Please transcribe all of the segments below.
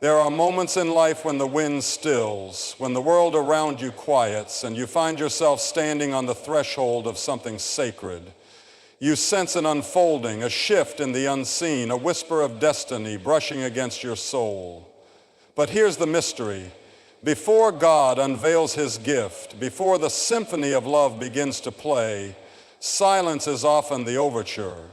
There are moments in life when the wind stills, when the world around you quiets, and you find yourself standing on the threshold of something sacred. You sense an unfolding, a shift in the unseen, a whisper of destiny brushing against your soul. But here's the mystery. Before God unveils his gift, before the symphony of love begins to play, silence is often the overture.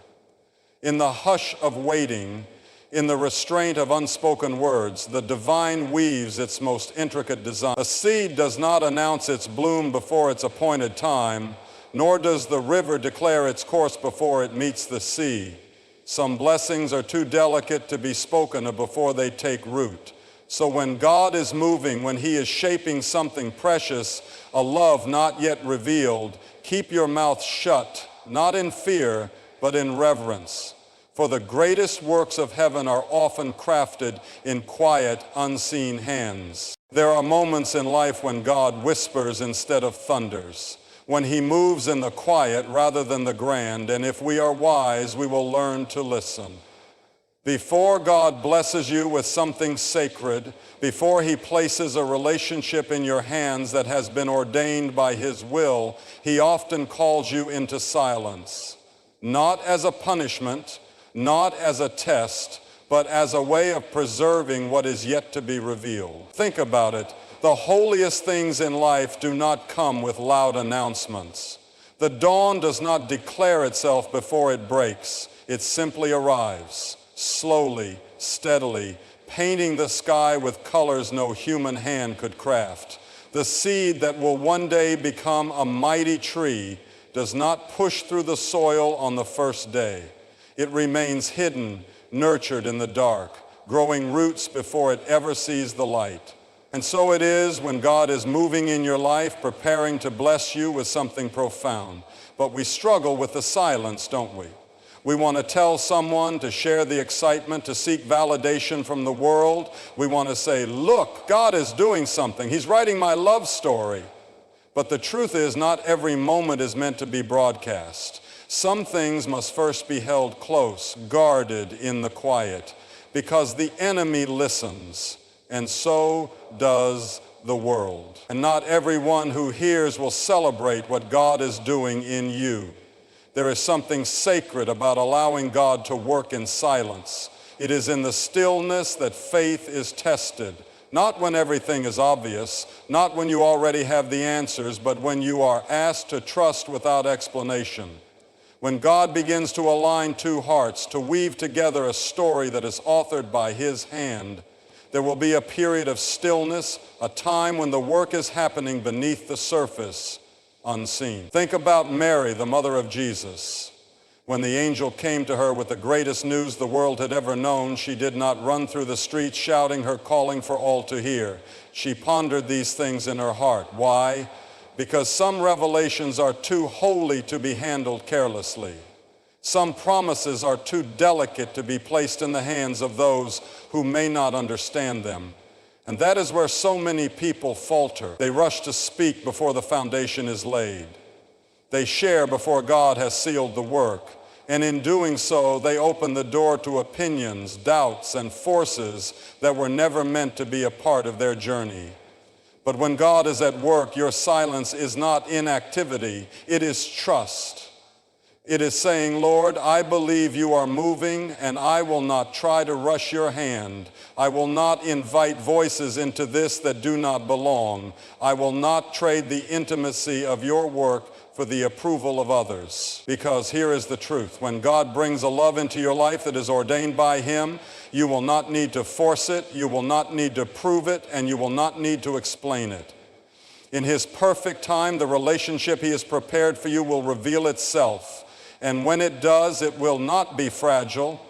In the hush of waiting, in the restraint of unspoken words, the divine weaves its most intricate design. A seed does not announce its bloom before its appointed time, nor does the river declare its course before it meets the sea. Some blessings are too delicate to be spoken of before they take root. So when God is moving, when he is shaping something precious, a love not yet revealed, keep your mouth shut, not in fear, but in reverence. For the greatest works of heaven are often crafted in quiet, unseen hands. There are moments in life when God whispers instead of thunders, when he moves in the quiet rather than the grand, and if we are wise, we will learn to listen. Before God blesses you with something sacred, before he places a relationship in your hands that has been ordained by his will, he often calls you into silence, not as a punishment, not as a test, but as a way of preserving what is yet to be revealed. Think about it. The holiest things in life do not come with loud announcements. The dawn does not declare itself before it breaks. It simply arrives, slowly, steadily, painting the sky with colors no human hand could craft. The seed that will one day become a mighty tree does not push through the soil on the first day. It remains hidden, nurtured in the dark, growing roots before it ever sees the light. And so it is when God is moving in your life, preparing to bless you with something profound. But we struggle with the silence, don't we? We want to tell someone, to share the excitement, to seek validation from the world. We want to say, look, God is doing something. He's writing my love story. But the truth is, not every moment is meant to be broadcast. Some things must first be held close, guarded in the quiet, because the enemy listens, and so does the world. And not everyone who hears will celebrate what God is doing in you. There is something sacred about allowing God to work in silence. It is in the stillness that faith is tested, not when everything is obvious, not when you already have the answers, but when you are asked to trust without explanation. When God begins to align two hearts, to weave together a story that is authored by his hand, there will be a period of stillness, a time when the work is happening beneath the surface, unseen. Think about Mary, the mother of Jesus. When the angel came to her with the greatest news the world had ever known, she did not run through the streets shouting her calling for all to hear. She pondered these things in her heart. Why? Because some revelations are too holy to be handled carelessly. Some promises are too delicate to be placed in the hands of those who may not understand them. And that is where so many people falter. They rush to speak before the foundation is laid. They share before God has sealed the work. And in doing so, they open the door to opinions, doubts, and forces that were never meant to be a part of their journey. But when God is at work, your silence is not inactivity, it is trust. It is saying, Lord, I believe you are moving, and I will not try to rush your hand. I will not invite voices into this that do not belong. I will not trade the intimacy of your work for the approval of others. Because here is the truth. When God brings a love into your life that is ordained by him, you will not need to force it, you will not need to prove it, and you will not need to explain it. In his perfect time, the relationship he has prepared for you will reveal itself. And when it does, it will not be fragile.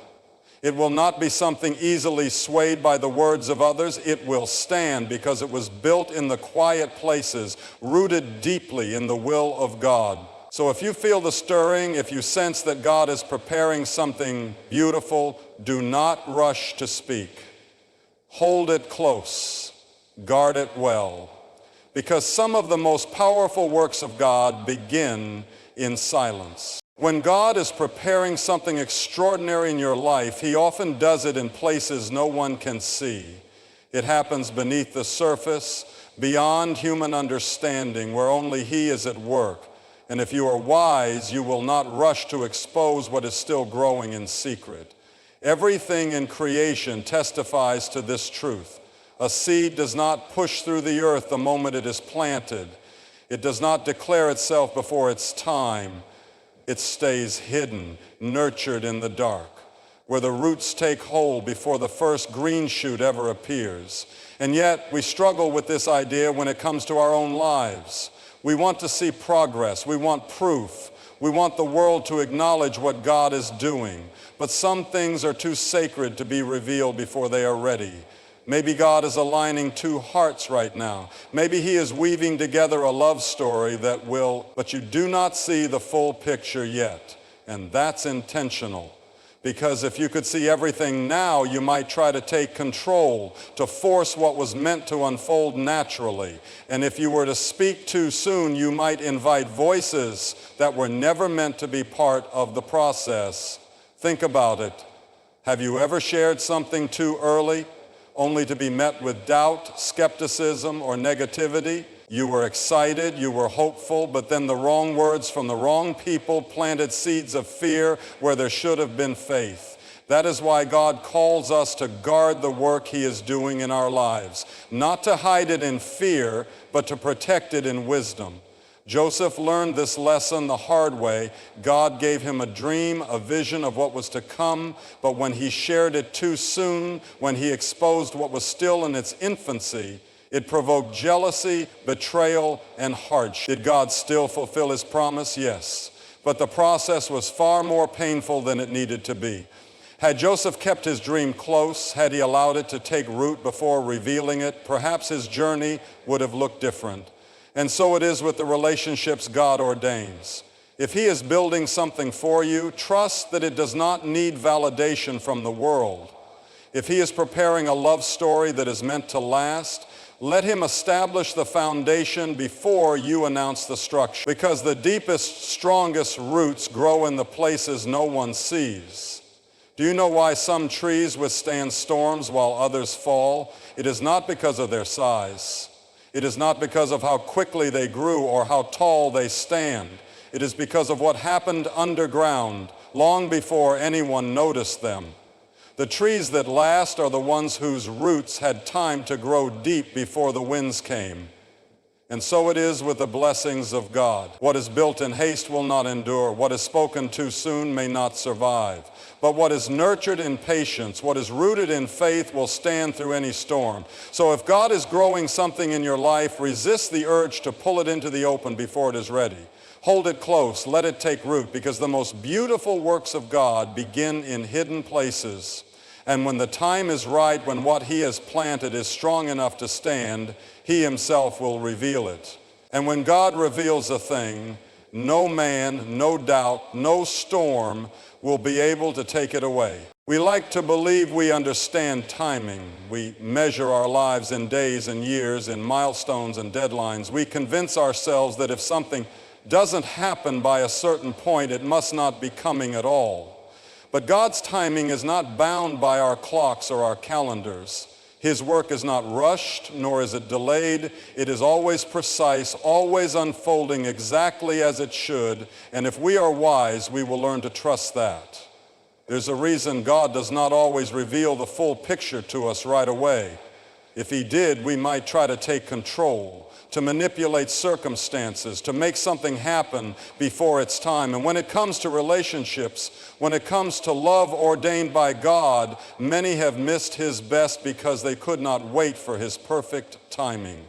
It will not be something easily swayed by the words of others. It will stand because it was built in the quiet places, rooted deeply in the will of God. So if you feel the stirring, if you sense that God is preparing something beautiful, do not rush to speak. Hold it close. Guard it well. Because some of the most powerful works of God begin in silence. When God is preparing something extraordinary in your life, he often does it in places no one can see. It happens beneath the surface, beyond human understanding, where only He is at work. And if you are wise, you will not rush to expose what is still growing in secret. Everything in creation testifies to this truth. A seed does not push through the earth the moment it is planted. It does not declare itself before its time. It stays hidden, nurtured in the dark, where the roots take hold before the first green shoot ever appears. And yet, we struggle with this idea when it comes to our own lives. We want to see progress. We want proof. We want the world to acknowledge what God is doing. But some things are too sacred to be revealed before they are ready. Maybe God is aligning two hearts right now. Maybe He is weaving together a love story but you do not see the full picture yet. And that's intentional. Because if you could see everything now, you might try to take control, to force what was meant to unfold naturally. And if you were to speak too soon, you might invite voices that were never meant to be part of the process. Think about it. Have you ever shared something too early, only to be met with doubt, skepticism, or negativity? You were excited, you were hopeful, but then the wrong words from the wrong people planted seeds of fear where there should have been faith. That is why God calls us to guard the work He is doing in our lives, not to hide it in fear, but to protect it in wisdom. Joseph learned this lesson the hard way. God gave him a dream, a vision of what was to come, but when he shared it too soon, when he exposed what was still in its infancy, it provoked jealousy, betrayal, and hardship. Did God still fulfill His promise? Yes. But the process was far more painful than it needed to be. Had Joseph kept his dream close, had he allowed it to take root before revealing it, perhaps his journey would have looked different. And so it is with the relationships God ordains. If He is building something for you, trust that it does not need validation from the world. If He is preparing a love story that is meant to last, let Him establish the foundation before you announce the structure. Because the deepest, strongest roots grow in the places no one sees. Do you know why some trees withstand storms while others fall? It is not because of their size. It is not because of how quickly they grew or how tall they stand. It is because of what happened underground long before anyone noticed them. The trees that last are the ones whose roots had time to grow deep before the winds came. And so it is with the blessings of God. What is built in haste will not endure. What is spoken too soon may not survive. But what is nurtured in patience, what is rooted in faith will stand through any storm. So if God is growing something in your life, resist the urge to pull it into the open before it is ready. Hold it close, let it take root, because the most beautiful works of God begin in hidden places. And when the time is right, when what He has planted is strong enough to stand, He Himself will reveal it. And when God reveals a thing, no man, no doubt, no storm will be able to take it away. We like to believe we understand timing. We measure our lives in days and years, in milestones and deadlines. We convince ourselves that if something doesn't happen by a certain point, it must not be coming at all. But God's timing is not bound by our clocks or our calendars. His work is not rushed, nor is it delayed. It is always precise, always unfolding exactly as it should. And if we are wise, we will learn to trust that. There's a reason God does not always reveal the full picture to us right away. If He did, we might try to take control, to manipulate circumstances, to make something happen before it's time. And when it comes to relationships, when it comes to love ordained by God, many have missed His best because they could not wait for His perfect timing.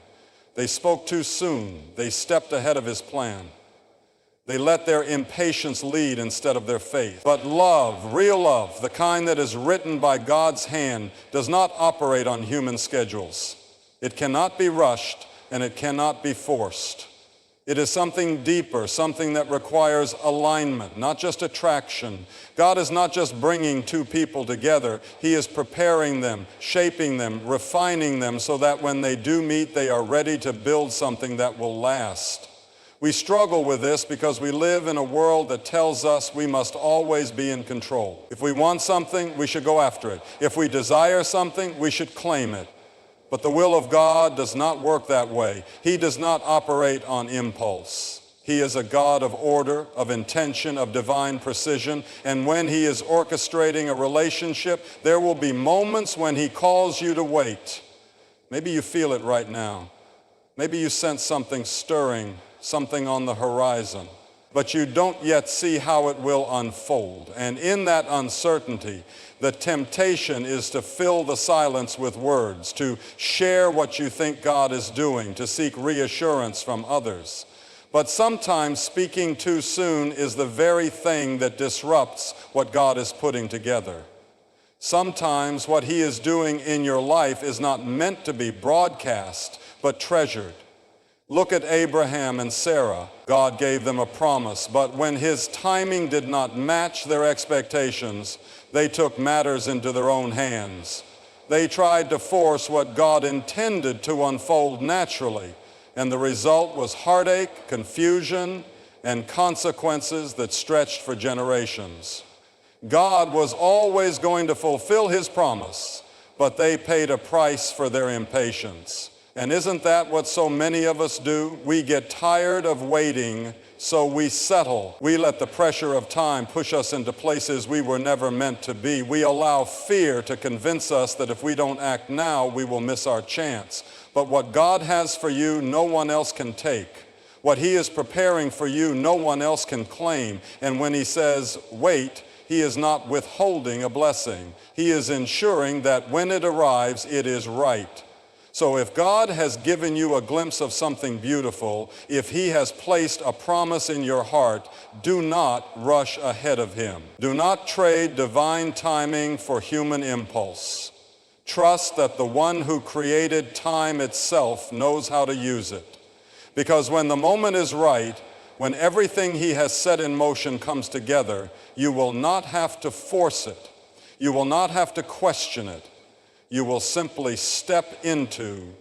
They spoke too soon. They stepped ahead of His plan. They let their impatience lead instead of their faith. But love, real love, the kind that is written by God's hand, does not operate on human schedules. It cannot be rushed, and it cannot be forced. It is something deeper, something that requires alignment, not just attraction. God is not just bringing two people together. He is preparing them, shaping them, refining them so that when they do meet, they are ready to build something that will last. We struggle with this because we live in a world that tells us we must always be in control. If we want something, we should go after it. If we desire something, we should claim it. But the will of God does not work that way. He does not operate on impulse. He is a God of order, of intention, of divine precision. And when he is orchestrating a relationship, there will be moments when he calls you to wait. Maybe you feel it right now. Maybe you sense something stirring, something on the horizon, but you don't yet see how it will unfold. And in that uncertainty, the temptation is to fill the silence with words, to share what you think God is doing, to seek reassurance from others. But sometimes speaking too soon is the very thing that disrupts what God is putting together. Sometimes what he is doing in your life is not meant to be broadcast, but treasured. Look at Abraham and Sarah. God gave them a promise, but when his timing did not match their expectations, they took matters into their own hands. They tried to force what God intended to unfold naturally, and the result was heartache, confusion, and consequences that stretched for generations. God was always going to fulfill his promise, but they paid a price for their impatience. And isn't that what so many of us do? We get tired of waiting, so we settle. We let the pressure of time push us into places we were never meant to be. We allow fear to convince us that if we don't act now, we will miss our chance. But what God has for you, no one else can take. What he is preparing for you, no one else can claim. And when he says, wait, he is not withholding a blessing. He is ensuring that when it arrives, it is right. So if God has given you a glimpse of something beautiful, if he has placed a promise in your heart, do not rush ahead of him. Do not trade divine timing for human impulse. Trust that the one who created time itself knows how to use it. Because when the moment is right, when everything he has set in motion comes together, you will not have to force it. You will not have to question it. You will simply step into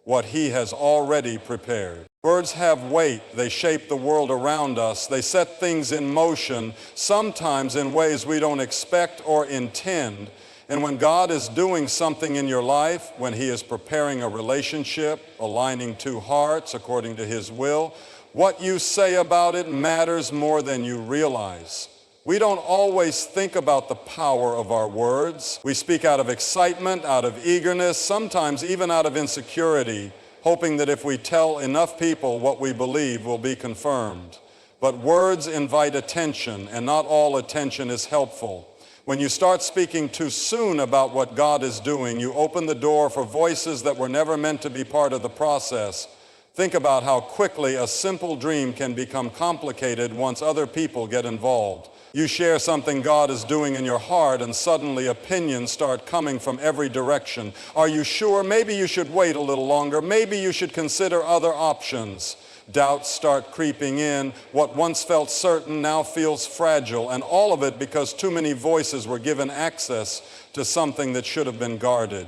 what he has already prepared. Words have weight. They shape the world around us. They set things in motion, sometimes in ways we don't expect or intend. And when God is doing something in your life, when he is preparing a relationship, aligning two hearts according to his will, what you say about it matters more than you realize. We don't always think about the power of our words. We speak out of excitement, out of eagerness, sometimes even out of insecurity, hoping that if we tell enough people what we believe will be confirmed. But words invite attention, and not all attention is helpful. When you start speaking too soon about what God is doing, you open the door for voices that were never meant to be part of the process. Think about how quickly a simple dream can become complicated once other people get involved. You share something God is doing in your heart, and suddenly opinions start coming from every direction. Are you sure? Maybe you should wait a little longer. Maybe you should consider other options. Doubts start creeping in. What once felt certain now feels fragile, and all of it because too many voices were given access to something that should have been guarded.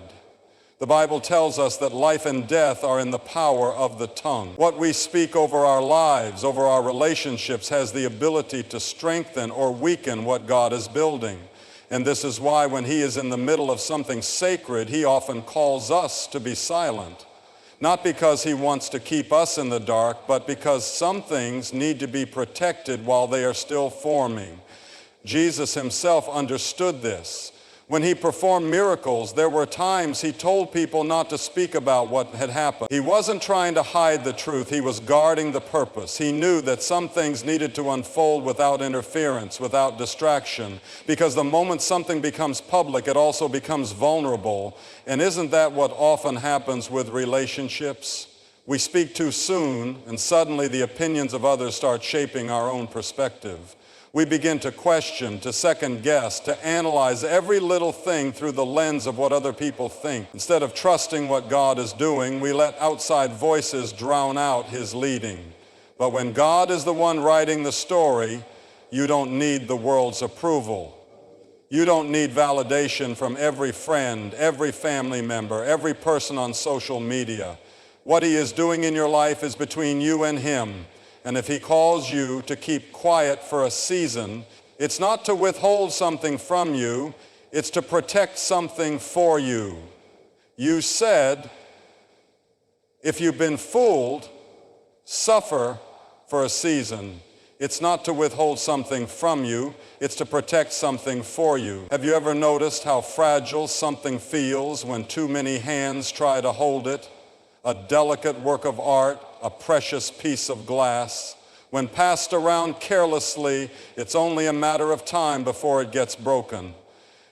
The Bible tells us that life and death are in the power of the tongue. What we speak over our lives, over our relationships, has the ability to strengthen or weaken what God is building. And this is why when he is in the middle of something sacred, he often calls us to be silent. Not because he wants to keep us in the dark, but because some things need to be protected while they are still forming. Jesus himself understood this. When he performed miracles, there were times he told people not to speak about what had happened. He wasn't trying to hide the truth. He was guarding the purpose. He knew that some things needed to unfold without interference, without distraction, because the moment something becomes public, it also becomes vulnerable. And isn't that what often happens with relationships? We speak too soon, and suddenly the opinions of others start shaping our own perspective. We begin to question, to second guess, to analyze every little thing through the lens of what other people think. Instead of trusting what God is doing, we let outside voices drown out his leading. But when God is the one writing the story, you don't need the world's approval. You don't need validation from every friend, every family member, every person on social media. What he is doing in your life is between you and him. And if he calls you to keep quiet for a season, it's not to withhold something from you, it's to protect something for you. You said, If you've been fooled, suffer for a season. It's not to withhold something from you, it's to protect something for you. Have you ever noticed how fragile something feels when too many hands try to hold it? A delicate work of art, a precious piece of glass. When passed around carelessly, it's only a matter of time before it gets broken.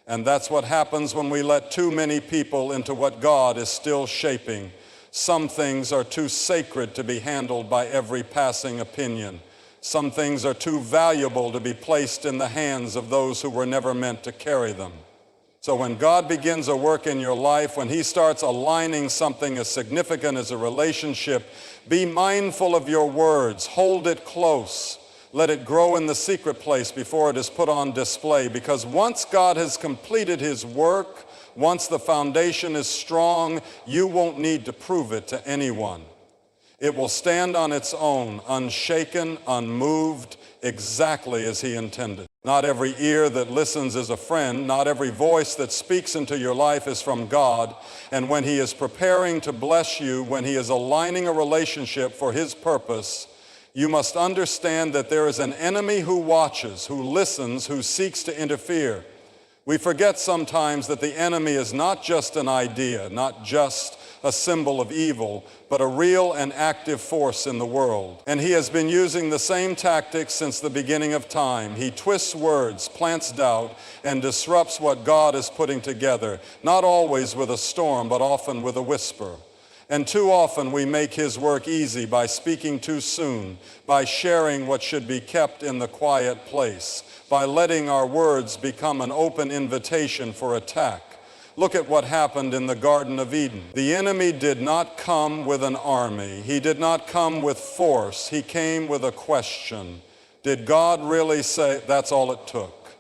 And that's what happens when we let too many people into what God is still shaping. Some things are too sacred to be handled by every passing opinion. Some things are too valuable to be placed in the hands of those who were never meant to carry them. So when God begins a work in your life, when He starts aligning something as significant as a relationship, be mindful of your words. Hold it close. Let it grow in the secret place before it is put on display. Because once God has completed His work, once the foundation is strong, you won't need to prove it to anyone. It will stand on its own, unshaken, unmoved, exactly as He intended. Not every ear that listens is a friend. Not every voice that speaks into your life is from God. And when He is preparing to bless you, when He is aligning a relationship for His purpose, you must understand that there is an enemy who watches, who listens, who seeks to interfere. We forget sometimes that the enemy is not just an idea, not just a symbol of evil, but a real and active force in the world. And he has been using the same tactics since the beginning of time. He twists words, plants doubt, and disrupts what God is putting together, not always with a storm, but often with a whisper. And too often we make his work easy by speaking too soon, by sharing what should be kept in the quiet place, by letting our words become an open invitation for attack. Look at what happened in the Garden of Eden. The enemy did not come with an army. He did not come with force. He came with a question. Did God really say? That's all it took.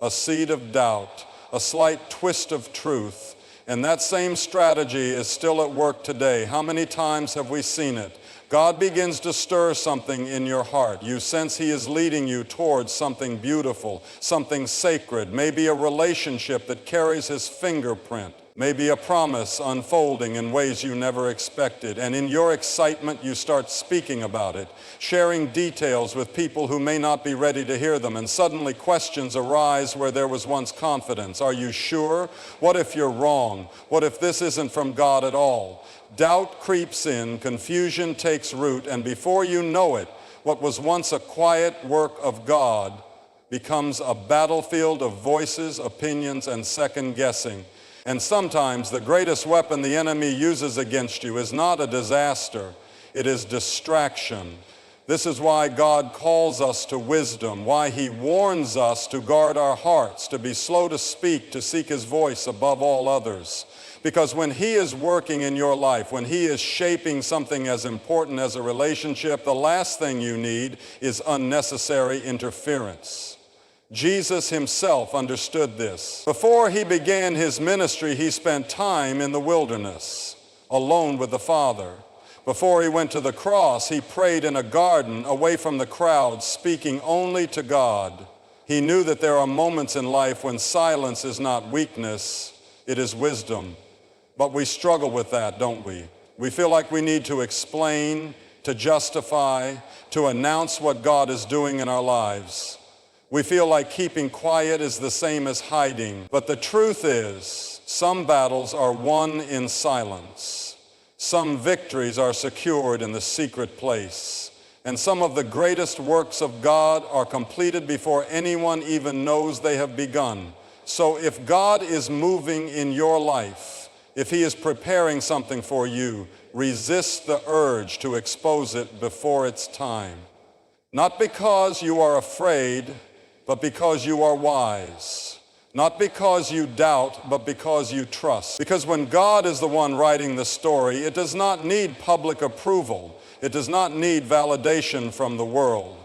A seed of doubt, a slight twist of truth. And that same strategy is still at work today. How many times have we seen it? God begins to stir something in your heart. You sense he is leading you towards something beautiful, something sacred, maybe a relationship that carries his fingerprint, maybe a promise unfolding in ways you never expected. And in your excitement, you start speaking about it, sharing details with people who may not be ready to hear them. And suddenly questions arise where there was once confidence. Are you sure? What if you're wrong? What if this isn't from God at all? Doubt creeps in, confusion takes root, and before you know it, what was once a quiet work of God becomes a battlefield of voices, opinions, and second-guessing. And sometimes the greatest weapon the enemy uses against you is not a disaster, it is distraction. This is why God calls us to wisdom, why he warns us to guard our hearts, to be slow to speak, to seek his voice above all others. Because when he is working in your life, when he is shaping something as important as a relationship, the last thing you need is unnecessary interference. Jesus himself understood this. Before he began his ministry, he spent time in the wilderness, alone with the Father. Before he went to the cross, he prayed in a garden, away from the crowd, speaking only to God. He knew that there are moments in life when silence is not weakness, it is wisdom. But we struggle with that, don't we? We feel like we need to explain, to justify, to announce what God is doing in our lives. We feel like keeping quiet is the same as hiding. But the truth is, some battles are won in silence. Some victories are secured in the secret place. And some of the greatest works of God are completed before anyone even knows they have begun. So if God is moving in your life, if he is preparing something for you, resist the urge to expose it before it's time. Not because you are afraid, but because you are wise. Not because you doubt, but because you trust. Because when God is the one writing the story, it does not need public approval. It does not need validation from the world.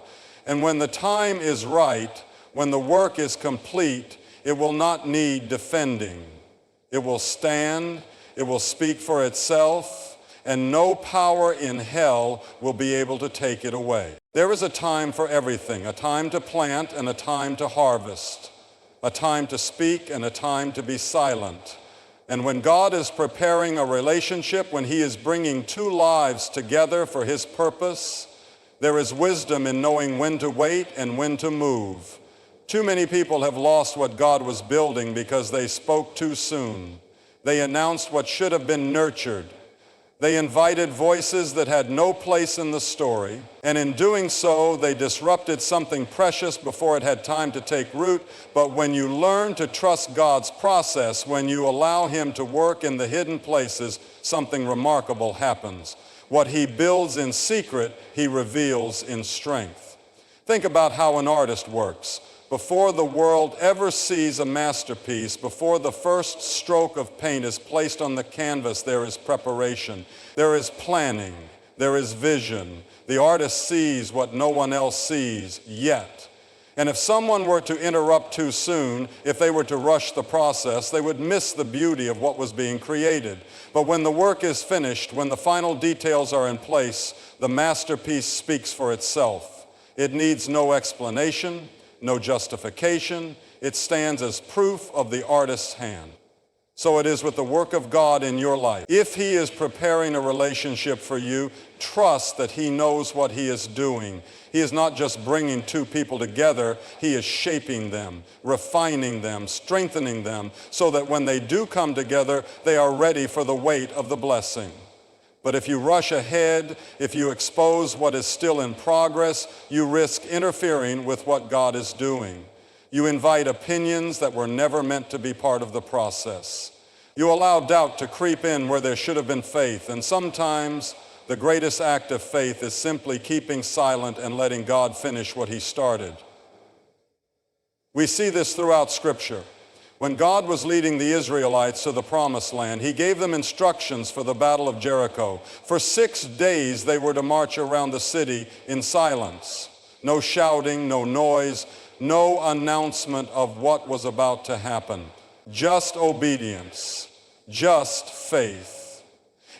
And when the time is right, when the work is complete, it will not need defending. It will stand, it will speak for itself, and no power in hell will be able to take it away. There is a time for everything, a time to plant and a time to harvest, a time to speak and a time to be silent, And when God is preparing a relationship, when he is bringing two lives together for his purpose, there is wisdom in knowing when to wait and when to move. Too many people have lost what God was building because they spoke too soon. They announced what should have been nurtured. They invited voices that had no place in the story, and in doing so, they disrupted something precious before it had time to take root. But when you learn to trust God's process, when you allow him to work in the hidden places, something remarkable happens. What he builds in secret, he reveals in strength. Think about how an artist works. Before the world ever sees a masterpiece, before the first stroke of paint is placed on the canvas, there is preparation, there is planning, there is vision. The artist sees what no one else sees yet. And if someone were to interrupt too soon, if they were to rush the process, they would miss the beauty of what was being created. But when the work is finished, when the final details are in place, the masterpiece speaks for itself. It needs no explanation, no justification. It stands as proof of the artist's hand. So it is with the work of God in your life. If he is preparing a relationship for you, trust that he knows what he is doing. He is not just bringing two people together, he is shaping them, refining them, strengthening them, so that when they do come together, they are ready for the weight of the blessing. But if you rush ahead, if you expose what is still in progress, you risk interfering with what God is doing. You invite opinions that were never meant to be part of the process. You allow doubt to creep in where there should have been faith. And sometimes the greatest act of faith is simply keeping silent and letting God finish what he started. We see this throughout Scripture. When God was leading the Israelites to the Promised Land, he gave them instructions for the Battle of Jericho. For 6 days they were to march around the city in silence. No shouting, no noise, no announcement of what was about to happen. Just obedience, just faith.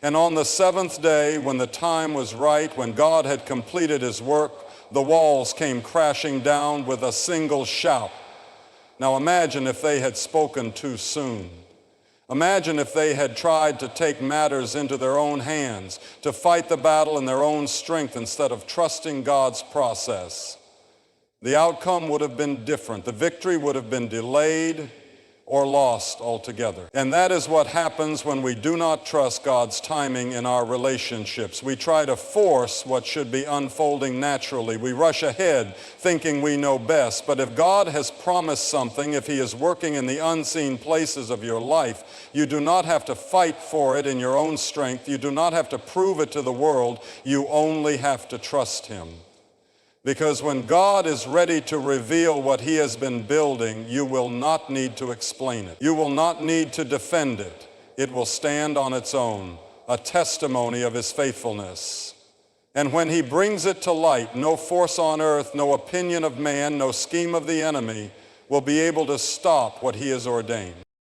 And on the 7th day, when the time was right, when God had completed his work, the walls came crashing down with a single shout. Now imagine if they had spoken too soon. Imagine if they had tried to take matters into their own hands, to fight the battle in their own strength instead of trusting God's process. The outcome would have been different. The victory would have been delayed or lost altogether. And that is what happens when we do not trust God's timing in our relationships. We try to force what should be unfolding naturally. We rush ahead thinking we know best. But if God has promised something, if he is working in the unseen places of your life, you do not have to fight for it in your own strength. You do not have to prove it to the world. You only have to trust him. Because when God is ready to reveal what he has been building, you will not need to explain it. You will not need to defend it. It will stand on its own, a testimony of his faithfulness. And when he brings it to light, no force on earth, no opinion of man, no scheme of the enemy will be able to stop what he has ordained.